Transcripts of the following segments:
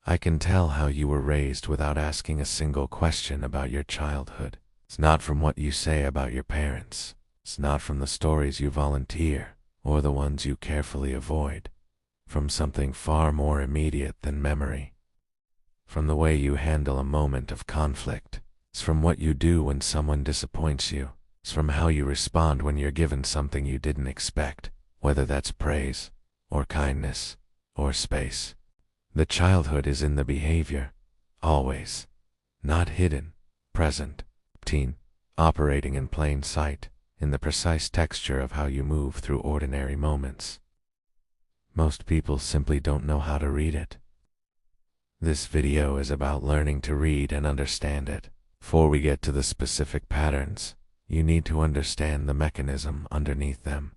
I can tell how you were raised without asking a single question about your childhood. It's not from what you say about your parents. It's not from the stories you volunteer or the ones you carefully avoid. From something far more immediate than memory. From the way you handle a moment of conflict. It's from what you do when someone disappoints you. It's from how you respond when you're given something you didn't expect, whether that's praise, or kindness, or space. The childhood is in the behavior, always. Not hidden, present, operating in plain sight, in the precise texture of how you move through ordinary moments. Most people simply don't know how to read it. This video is about learning to read and understand it. Before we get to the specific patterns, you need to understand the mechanism underneath them.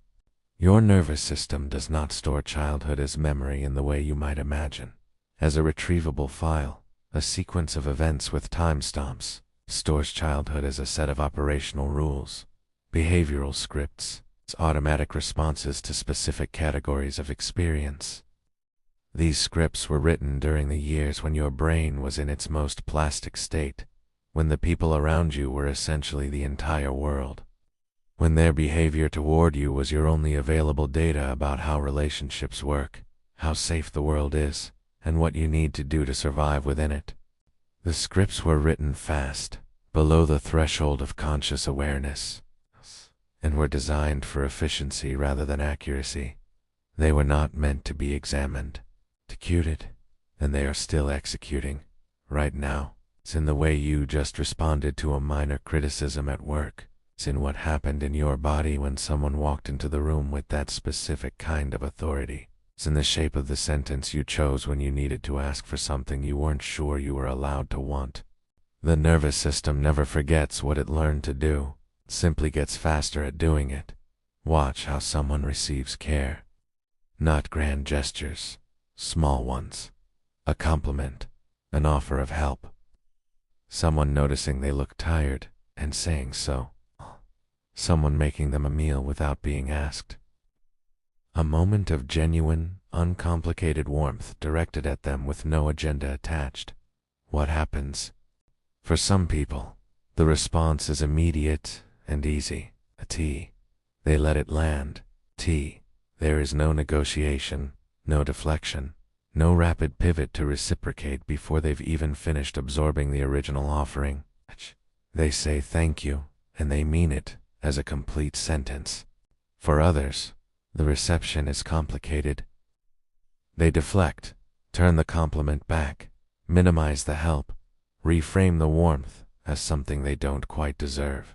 Your nervous system does not store childhood as memory in the way you might imagine. As a retrievable file, a sequence of events with timestamps, stores childhood as a set of operational rules, behavioral scripts, automatic responses to specific categories of experience. These scripts were written during the years when your brain was in its most plastic state, when the people around you were essentially the entire world, when their behavior toward you was your only available data about how relationships work, how safe the world is, and what you need to do to survive within it. The scripts were written fast, below the threshold of conscious awareness, and were designed for efficiency rather than accuracy. They were not meant to be examined, executed, and they are still executing, right now. It's in the way you just responded to a minor criticism at work. It's in what happened in your body when someone walked into the room with that specific kind of authority. It's in the shape of the sentence you chose when you needed to ask for something you weren't sure you were allowed to want. The nervous system never forgets what it learned to do. It simply gets faster at doing it. Watch how someone receives care. Not grand gestures, small ones. A compliment, an offer of help. Someone noticing they look tired and saying so. Someone making them a meal without being asked. A moment of genuine, uncomplicated warmth directed at them with no agenda attached. What happens? For some people, the response is immediate and easy. A T. They let it land. T. There is no negotiation, no deflection, no rapid pivot to reciprocate before they've even finished absorbing the original offering. They say thank you, and they mean it, as a complete sentence. For others, the reception is complicated. They deflect, turn the compliment back, minimize the help, reframe the warmth as something they don't quite deserve.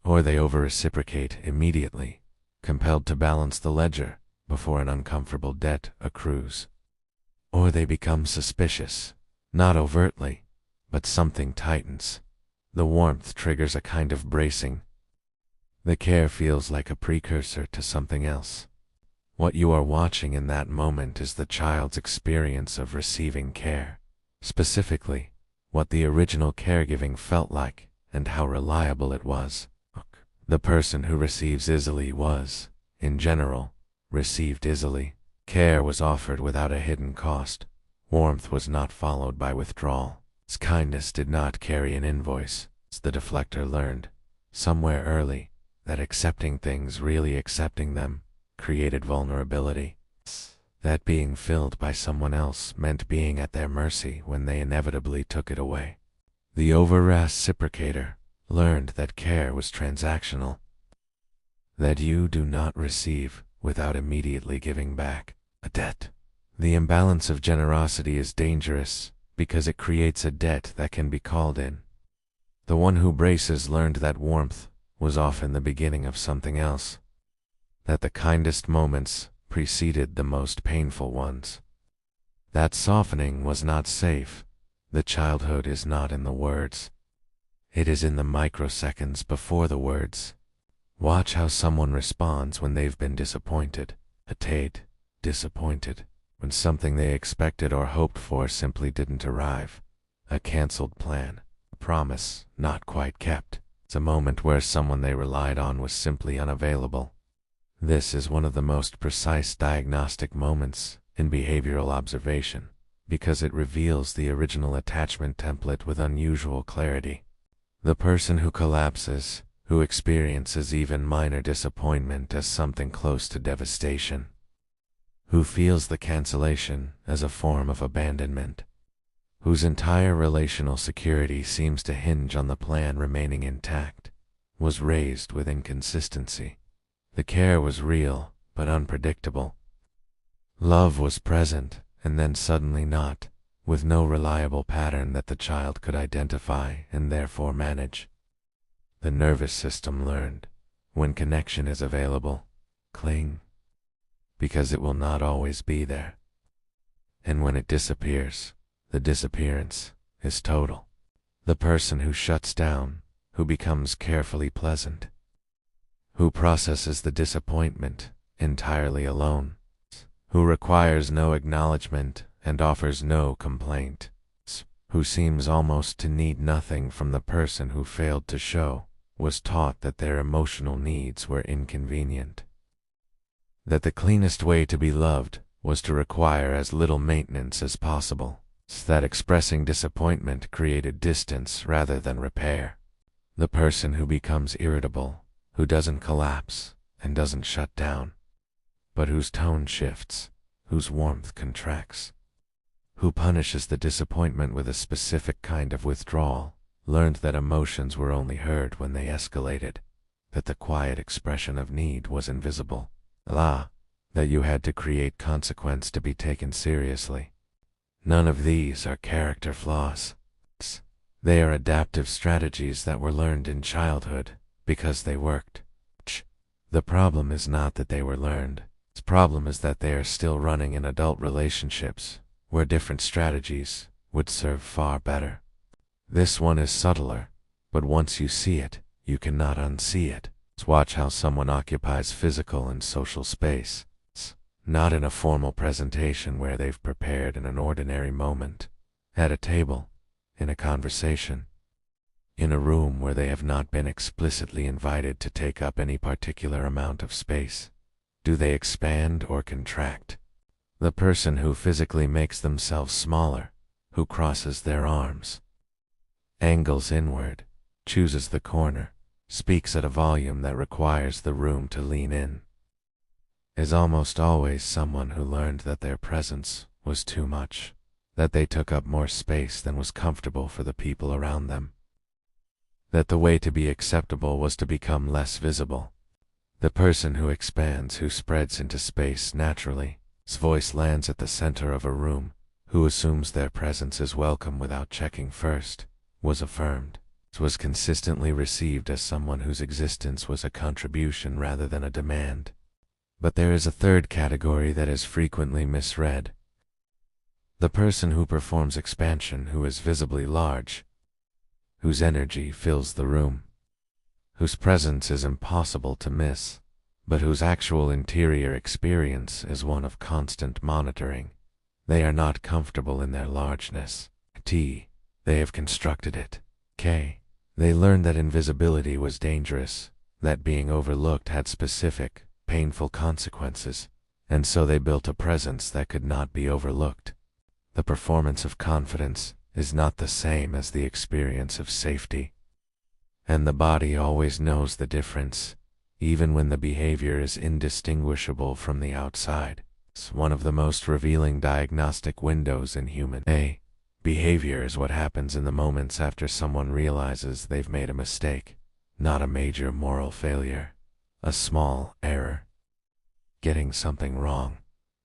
Or they over-reciprocate immediately, compelled to balance the ledger before an uncomfortable debt accrues. Or they become suspicious, not overtly, but something tightens. The warmth triggers a kind of bracing. The care feels like a precursor to something else. What you are watching in that moment is the child's experience of receiving care. Specifically, what the original caregiving felt like and how reliable it was. The person who receives easily was, in general, received easily. Care was offered without a hidden cost. Warmth was not followed by withdrawal. Its kindness did not carry an invoice. The deflector learned, somewhere early, that accepting things, really accepting them, created vulnerability. That being filled by someone else meant being at their mercy when they inevitably took it away. The over-reciprocator learned that care was transactional, that you do not receive without immediately giving back a debt. The imbalance of generosity is dangerous because it creates a debt that can be called in. The one who braces learned that warmth was often the beginning of something else, that the kindest moments preceded the most painful ones. That softening was not safe. The childhood is not in the words. It is in the microseconds before the words. Watch how someone responds when they've been disappointed. Disappointed, when something they expected or hoped for simply didn't arrive. A canceled plan, a promise not quite kept. It's a moment where someone they relied on was simply unavailable. This is one of the most precise diagnostic moments in behavioral observation. because it reveals the original attachment template with unusual clarity. The person who collapses, who experiences even minor disappointment as something close to devastation, who feels the cancellation as a form of abandonment, whose entire relational security seems to hinge on the plan remaining intact, was raised with inconsistency. The care was real, but unpredictable. Love was present, and then suddenly not, with no reliable pattern that the child could identify and therefore manage. The nervous system learned, when connection is available, cling, because it will not always be there. And when it disappears, the disappearance is total. The person who shuts down, who becomes carefully pleasant, who processes the disappointment entirely alone, who requires no acknowledgement and offers no complaint, who seems almost to need nothing from the person who failed to show, was taught that their emotional needs were inconvenient, that the cleanest way to be loved was to require as little maintenance as possible, that expressing disappointment created distance rather than repair. The person who becomes irritable, who doesn't collapse and doesn't shut down, but whose tone shifts, whose warmth contracts, who punishes the disappointment with a specific kind of withdrawal, learned that emotions were only heard when they escalated, that the quiet expression of need was invisible, that you had to create consequence to be taken seriously. None of these are character flaws. They are adaptive strategies that were learned in childhood because they worked. The problem is not that they were learned. The problem is that they are still running in adult relationships, where different strategies would serve far better. This one is subtler, but once you see it, you cannot unsee it. Watch how someone occupies physical and social space, not in a formal presentation where they've prepared in an ordinary moment, at a table, in a conversation, in a room where they have not been explicitly invited to take up any particular amount of space. Do they expand or contract? The person who physically makes themselves smaller, who crosses their arms, angles inward, chooses the corner, speaks at a volume that requires the room to lean in, is almost always someone who learned that their presence was too much, that they took up more space than was comfortable for the people around them, that the way to be acceptable was to become less visible. The person who expands, who spreads into space naturally, his voice lands at the center of a room, who assumes their presence is welcome without checking first, was affirmed, was consistently received as someone whose existence was a contribution rather than a demand. But there is a third category that is frequently misread. The person who performs expansion, who is visibly large, whose energy fills the room, whose presence is impossible to miss, but whose actual interior experience is one of constant monitoring. They are not comfortable in their largeness. They have constructed it. They learned that invisibility was dangerous, that being overlooked had specific, painful consequences, and so they built a presence that could not be overlooked. The performance of confidence is not the same as the experience of safety, and the body always knows the difference, even when the behavior is indistinguishable from the outside. It's one of the most revealing diagnostic windows in human behavior is what happens in the moments after someone realizes they've made a mistake, not a major moral failure, a small error, getting something wrong,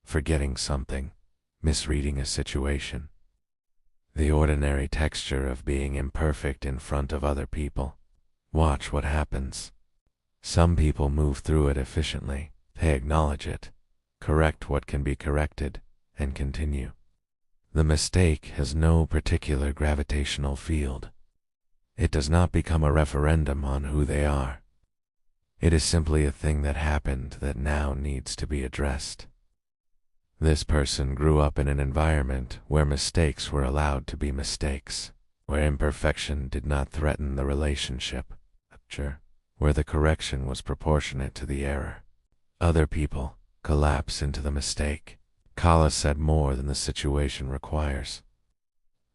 forgetting something, misreading a situation. The ordinary texture of being imperfect in front of other people. Watch what happens. Some people move through it efficiently. They acknowledge it, correct what can be corrected, and continue. The mistake has no particular gravitational field. It does not become a referendum on who they are. It is simply a thing that happened that now needs to be addressed. This person grew up in an environment where mistakes were allowed to be mistakes, where imperfection did not threaten the relationship, where the correction was proportionate to the error. Other people collapse into the mistake, Kala said more than the situation requires.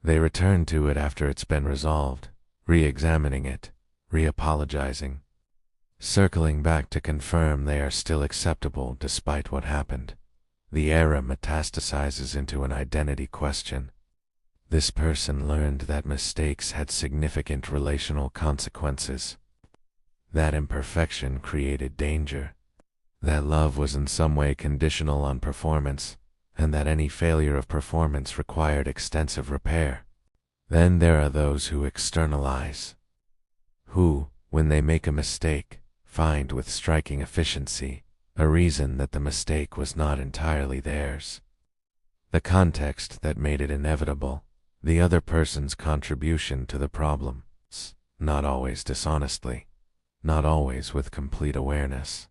They return to it after it's been resolved, re-examining it, re-apologizing, circling back to confirm they are still acceptable despite what happened. The error metastasizes into an identity question. This person learned that mistakes had significant relational consequences, that imperfection created danger, that love was in some way conditional on performance, and that any failure of performance required extensive repair. Then there are those who externalize, who, when they make a mistake, find with striking efficiency a reason that the mistake was not entirely theirs. The context that made it inevitable, the other person's contribution to the problem, not always dishonestly, not always with complete awareness,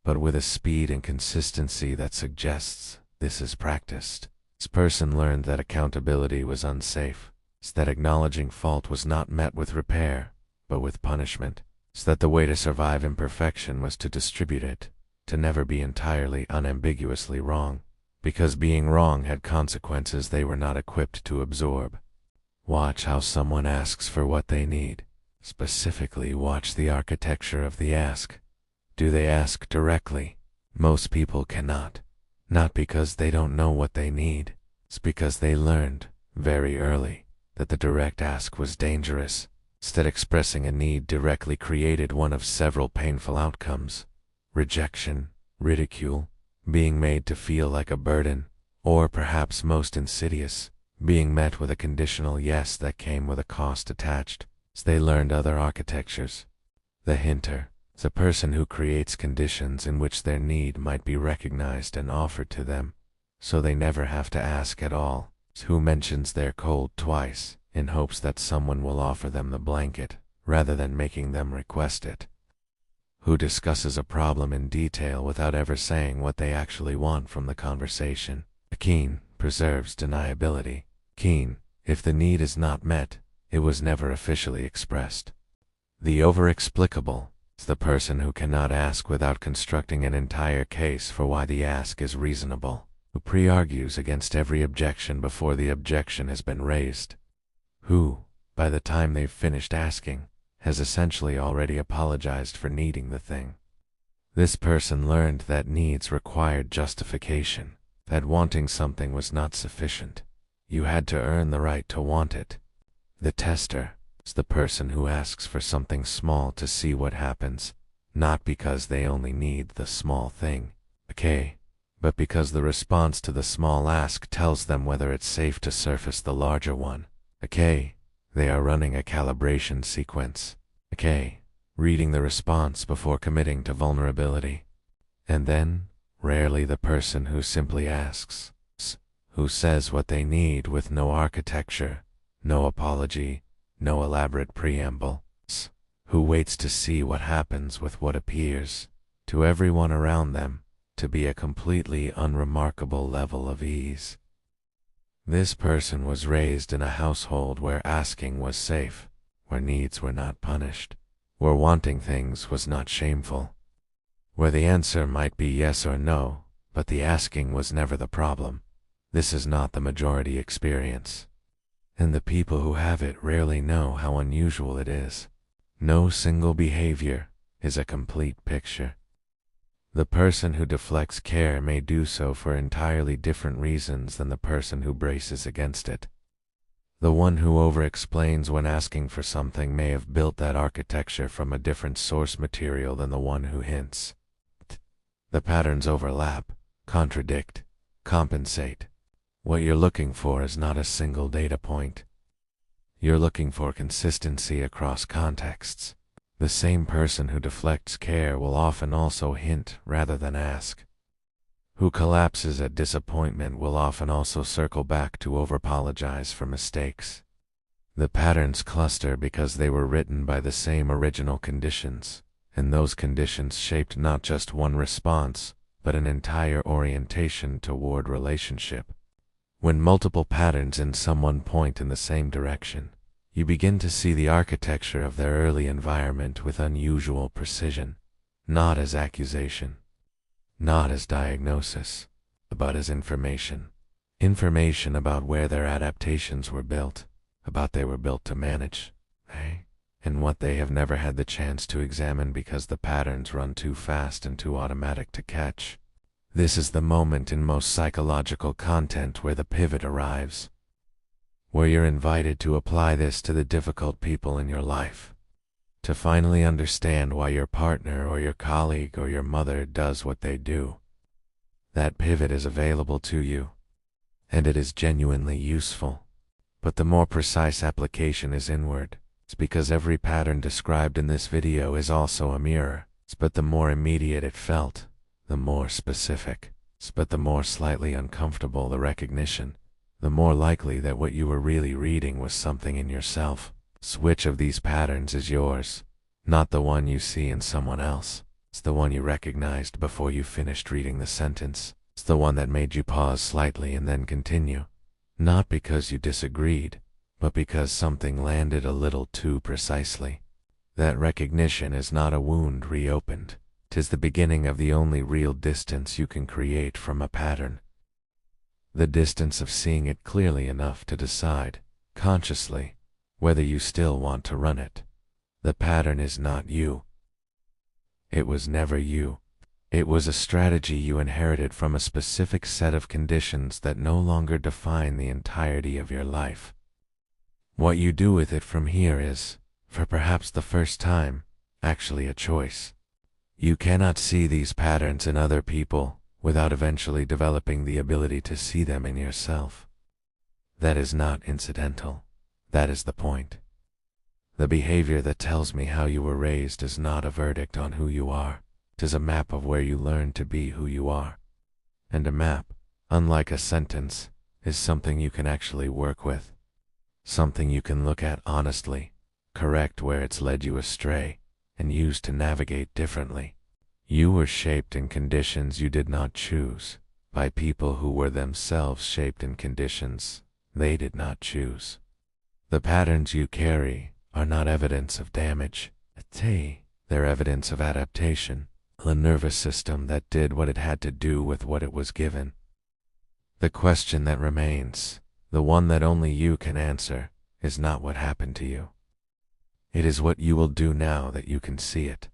but with a speed and consistency that suggests this is practiced. This person learned that accountability was unsafe, that acknowledging fault was not met with repair, but with punishment, that the way to survive imperfection was to distribute it, to never be entirely unambiguously wrong, because being wrong had consequences they were not equipped to absorb. Watch how someone asks for what they need. Specifically, watch the architecture of the ask. Do they ask directly? Most people cannot. Not because they don't know what they need. It's because they learned, very early, that the direct ask was dangerous. Instead, expressing a need directly created one of several painful outcomes: rejection, ridicule, being made to feel like a burden, or perhaps most insidious, being met with a conditional yes that came with a cost attached. So they learned other architectures. The hinter, the person who creates conditions in which their need might be recognized and offered to them, so they never have to ask at all, who mentions their cold twice, in hopes that someone will offer them the blanket, rather than making them request it. Who discusses a problem in detail without ever saying what they actually want from the conversation. Keen preserves deniability. Keen, if the need is not met, it was never officially expressed. The over-explicable is the person who cannot ask without constructing an entire case for why the ask is reasonable, who pre-argues against every objection before the objection has been raised, who, by the time they've finished asking, has essentially already apologized for needing the thing. This person learned that needs required justification, that wanting something was not sufficient. You had to earn the right to want it. The tester is the person who asks for something small to see what happens, not because they only need the small thing, okay, but because the response to the small ask tells them whether it's safe to surface the larger one. Okay, they are running a calibration sequence. Okay, reading the response before committing to vulnerability. And then, rarely the person who simply asks, who says what they need with no architecture, no apology, no elaborate preamble, who waits to see what happens with what appears, to everyone around them, to be a completely unremarkable level of ease. This person was raised in a household where asking was safe, where needs were not punished, where wanting things was not shameful, where the answer might be yes or no, but the asking was never the problem. This is not the majority experience, and the people who have it rarely know how unusual it is. No single behavior is a complete picture. The person who deflects care may do so for entirely different reasons than the person who braces against it. The one who over-explains when asking for something may have built that architecture from a different source material than the one who hints. The patterns overlap, contradict, compensate. What you're looking for is not a single data point. You're looking for consistency across contexts. The same person who deflects care will often also hint rather than ask. Who collapses at disappointment will often also circle back to over-apologize for mistakes. The patterns cluster because they were written by the same original conditions, and those conditions shaped not just one response, but an entire orientation toward relationship. When multiple patterns in someone point in the same direction, you begin to see the architecture of their early environment with unusual precision, not as accusation, not as diagnosis, about his information. Information about where their adaptations were built, about they were built to manage, and what they have never had the chance to examine because the patterns run too fast and too automatic to catch. This is the moment in most psychological content where the pivot arrives, where you're invited to apply this to the difficult people in your life, to finally understand why your partner or your colleague or your mother does what they do. That pivot is available to you, and it is genuinely useful. But the more precise application is inward. It's because every pattern described in this video is also a mirror. But the more immediate it felt, the more specific. But the more slightly uncomfortable the recognition, the more likely that what you were really reading was something in yourself. Which of these patterns is yours? Not the one you see in someone else. It's the one you recognized before you finished reading the sentence. It's the one that made you pause slightly and then continue. Not because you disagreed, but because something landed a little too precisely. That recognition is not a wound reopened. 'Tis the beginning of the only real distance you can create from a pattern. The distance of seeing it clearly enough to decide, consciously, whether you still want to run it. The pattern is not you. It was never you. It was a strategy you inherited from a specific set of conditions that no longer define the entirety of your life. What you do with it from here is, for perhaps the first time, actually a choice. You cannot see these patterns in other people without eventually developing the ability to see them in yourself. That is not incidental. That is the point. The behavior that tells me how you were raised is not a verdict on who you are. 'Tis a map of where you learn to be who you are. And a map, unlike a sentence, is something you can actually work with. Something you can look at honestly, correct where it's led you astray, and use to navigate differently. You were shaped in conditions you did not choose, by people who were themselves shaped in conditions they did not choose. The patterns you carry are not evidence of damage. They're evidence of adaptation. A nervous system that did what it had to do with what it was given. The question that remains, the one that only you can answer, is not what happened to you. It is what you will do now that you can see it.